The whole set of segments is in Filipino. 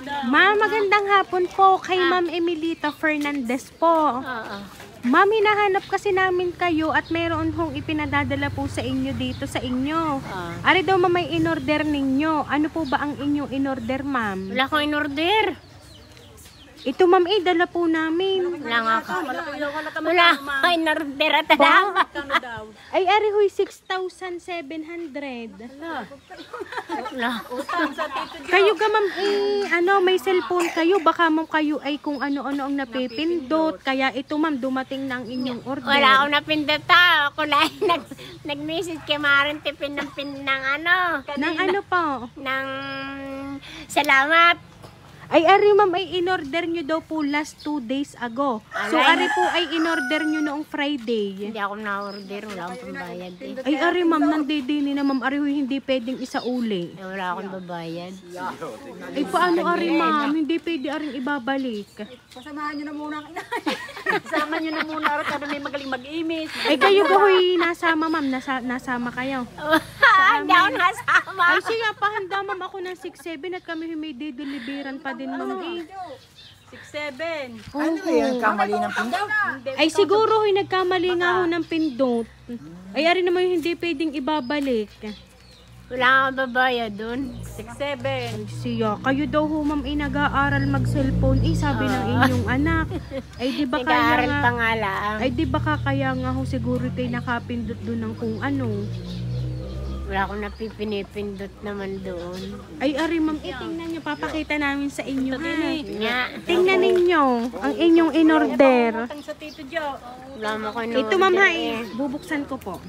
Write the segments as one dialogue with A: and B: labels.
A: Ma'am, magandang hapon po kay Ma'am Emilita Fernandez po. Ma'am, hinahanap kasi namin kayo at meron hong ipinadadala po sa inyo dito sa inyo. Ari daw ma'am may in-order ninyo. Ano po ba ang inyong in-order, ma'am?
B: Wala akong in-order.
A: Ito ma'am, dala po namin.
B: Wala nga ako. Wala akong in-order at alamat.
A: Ay, ari huy, 6,700.
B: Wala.
A: Kayo ga ma'am, may cellphone kayo. Baka ma'am kayo ay kung ano-ano ang napipindot. Kaya ito ma'am, dumating na ang inyong order.
B: Wala akong napindot ha. Ako lang nag-message kay Marin Tipin ng ano.
A: Nang ano po?
B: Ng salamat.
A: Ay, ari ma'am, ay in-order nyo daw po last 2 days ago. So, ari po ay in-order nyo noong Friday.
B: Hindi ako na-order. Wala akong pambayad eh.
A: Ay, ari ma'am, nandidini na ma'am. Ari hindi pwedeng isauli.
B: Wala akong babayad.
A: Ay, paano ari ma'am? Hindi pwede aring ibabalik.
C: Pasamahan nyo na muna ang inay. Pasama nyo na muna rin kasi may magaling mag-imis.
A: Ay, kayo gahoy nasama ma'am. Nasama kayo.
B: Hindi ako nasama.
A: Ay, sige, pahanda ma'am ako ng 6-7 at kami may deliveran pa din ma'am eh.
C: 6-7.
D: Ano yan? Kamali ng pindot?
A: Ay, siguro huy nagkamali nga ho ng pindot. Ay, ari naman yung hindi pwedeng ibabalik.
B: Wala akong babayad dun.
C: 6-7.
A: Siya, kayo daw ho ma'am ay nag-aaral mag-cellphone. Eh, sabi ng inyong anak. Ay, di ba kaya
B: Nag-aaral
A: nga...
B: pa nga lang.
A: Ay, di ba kaya nga ho siguro kayo nakapindot doon ng kung ano.
B: Wala akong napipinipindot naman doon.
A: Ay, ari ma'am, tingnan nyo. Papakita namin sa inyo ha.
B: Nga.
A: Tingnan ninyo ang inyong in-order.
C: Utang sa Tito Jo.
B: Wala mo ko in-order.
A: Ito ma'am ha, bubuksan ko po.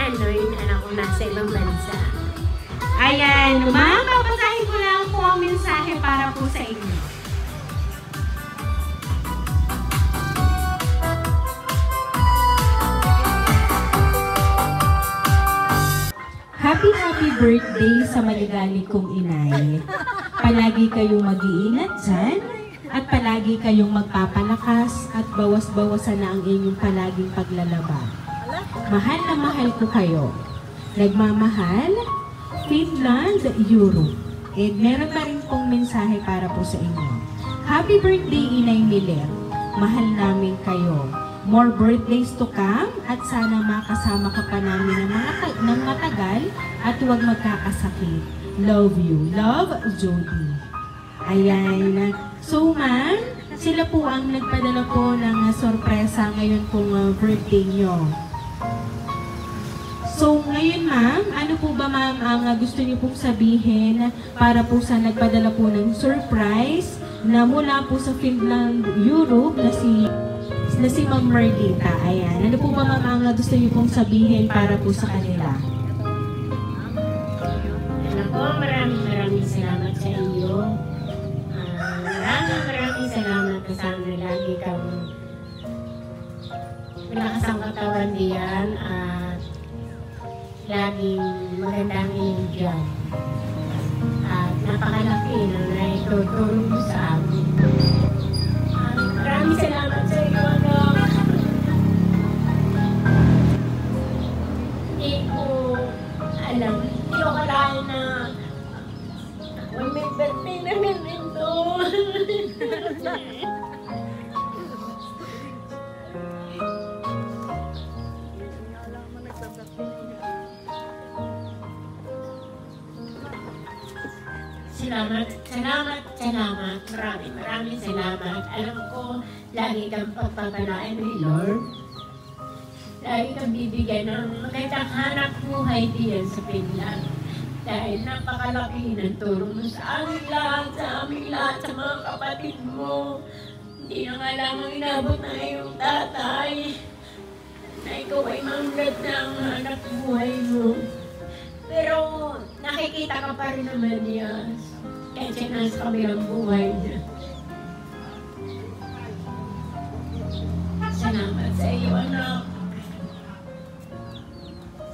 B: Ano yung anak ko nasa ibang bansa.
A: Ayan, ma'am, babasahin ko lang po ang mensahe para po sa inyo. Happy birthday sa maligalig kong inay. Palagi kayong mag-iingat dyan at palagi kayong magpapalakas at bawas-bawasan na ang inyong palaging paglalaba. Mahal na mahal ko kayo. Nagmamahal, Finland, Europe. And meron pa rin pong mensahe para po sa inyo. Happy birthday, Inay Milet. Mahal namin kayo. More birthdays to come at sana makasama ka pa namin ng matagal at huwag magkakasakit. Love you. Love, Jody. Ayan. So, ma'am, sila po ang nagpadala po ng sorpresa ngayon pong birthday nyo. So, ngayon ma'am, ano po ba ma'am ang gusto niyo pong sabihin para po sa nagpadala po ng surprise na mula po sa Finland, Europe na si Ma'am Merlita. Ayan. Ano po ba ma'am ang gusto niyo pong sabihin para po sa kanila?
B: Ano po, maraming salamat sa iyo. Maraming salamat kasama lagi kang malakas ang katawan diyan at laging magandang iyong dyan. At napakalaki na naitutulong mo sa amin. Maraming salamat sa iyo, ano. Hindi ko alam. Hindi ko kalahin na may birthday na nito. salamat. Maraming salamat. Alam ko, lagi kang pagpapalain ni Lord. Lagi kang bibigyan ng magandang hanap buhay diyan sa Finland. Dahil napakalaki ng tulong mo sa aming lahat, sa mga kapatid mo. Hindi na nga lamang inabot na iyong tatay. Na ikaw ay manggat ng hanap buhay mo. Pero nakikita ka pa rin naman niya. Kahit siya nasa kabilang buhay niya. Salamat sa iyo, anak.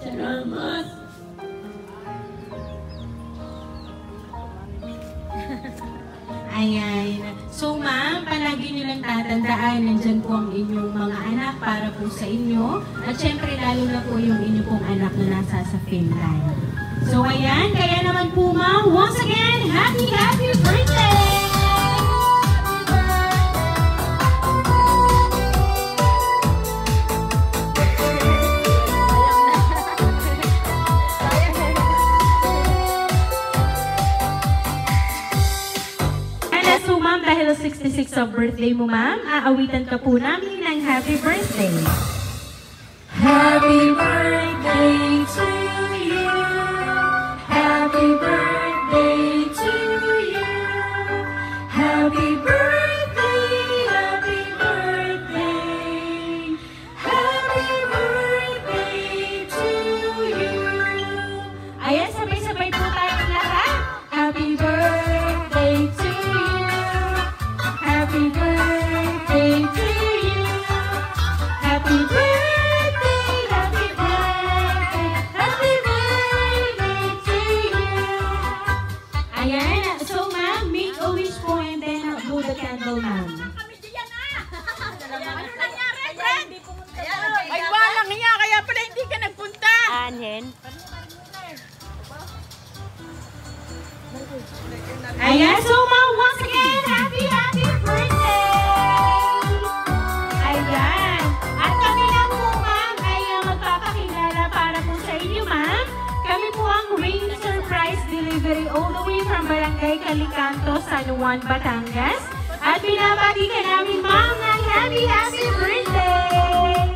B: Salamat.
A: Ayan. So ma'am, palagi nyo lang tatandaan, nandyan po ang inyong mga anak para po sa inyo. At syempre lalo na po yung inyong pong anak na nasa sa Finland. So ayan, kaya naman po ma'am, once again, happy birthday! So ma'am, dahil 66 of birthday mo ma'am, aawitan ka po namin ng happy birthday. Happy birthday to you. Happy birthday to you. Happy birthday, happy birthday. Happy birthday to you. Ayan, sabay-sabay po tayong lahat. Happy birthday to you. Happy birthday to you. Happy birthday, happy birthday, happy birthday to you. Ayan, so ma'am, make a wish po and then blow the candle, ma'am.
C: Ay, walang hiya, kaya pala hindi ka nagpunta.
D: Anin?
A: Ayan, so ma'am, once again, happy birthday! Ayan. At kami lang po, ma'am, ay magpapakilala para po sa inyo, ma'am. Kami po ang Ring Surprise Delivery all the way from Barangay Calicanto, San Juan, Batangas. At binabati ka namin, ma'am, ng happy birthday!